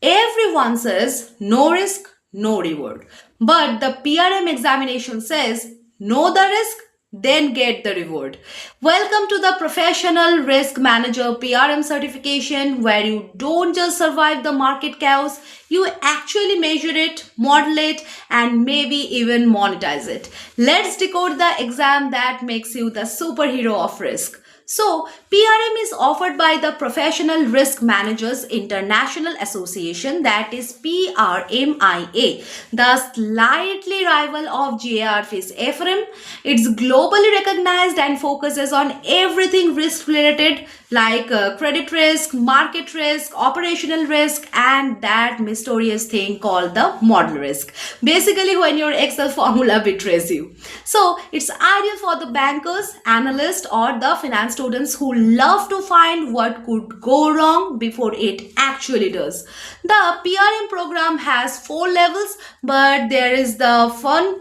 Everyone says no risk, no reward. But the PRM examination says know the risk, then get the reward. Welcome to the Professional Risk Manager PRM certification, where you don't just survive the market chaos, you actually measure it, model it, and maybe even monetize it. Let's decode the exam that makes you the superhero of risk. So, PRM is offered by the Professional Risk Managers International Association, that is PRMIA, the slightly rival of JRF's FRM. It's globally recognized and focuses on everything risk related like credit risk, market risk, operational risk, and that mysterious thing called the model risk. Basically, when your Excel formula betrays you. So, it's ideal for the bankers, analysts, or the finance students who love to find what could go wrong before it actually does. The PRM program has 4 levels, but there is the fun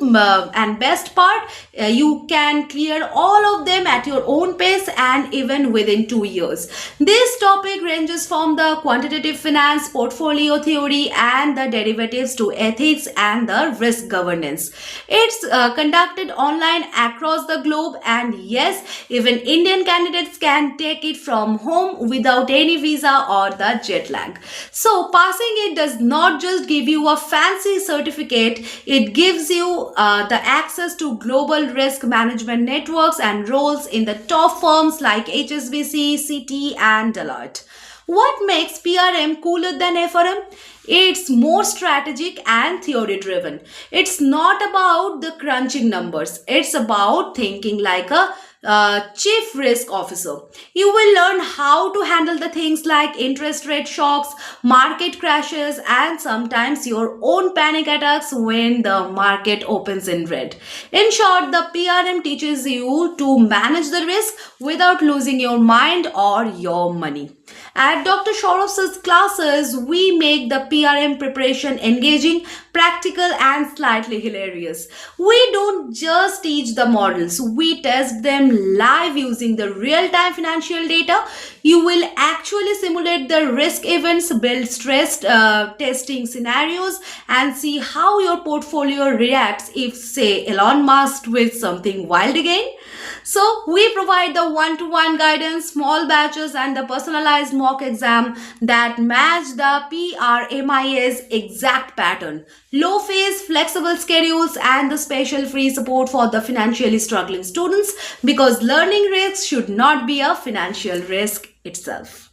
and best part. You can clear all of them at your own pace and even within 2 years. This topic ranges from the quantitative finance, portfolio theory, and the derivatives to ethics and the risk governance. It's conducted online across the globe, and yes, even Indian candidates can take it from home without any visa or the jet lag. So passing it does not just give you a fancy certificate, it gives you the access to global risk management networks and roles in the top firms like HSBC, Citi, and Deloitte. What makes PRM cooler than FRM? It's more strategic and theory driven. It's not about the crunching numbers. It's about thinking like a chief risk officer. You will learn how to handle the things like interest rate shocks, market crashes, and sometimes your own panic attacks when the market opens in red. In short, the PRM teaches you to manage the risk without losing your mind or your money. At Dr. Shorroff's classes, we make the PRM preparation engaging, practical, and slightly hilarious. We don't just teach the models, we test them live using the real-time financial data. You will actually simulate the risk events, build stress testing scenarios, and see how your portfolio reacts if, say, Elon Musk with something wild again. So, we provide the one-to-one guidance, small batches, and the personalized mock exam that match the PRMIA's exact pattern. Low fees, flexible schedules, and the special free support for the financially struggling students, because learning risks should not be a financial risk itself.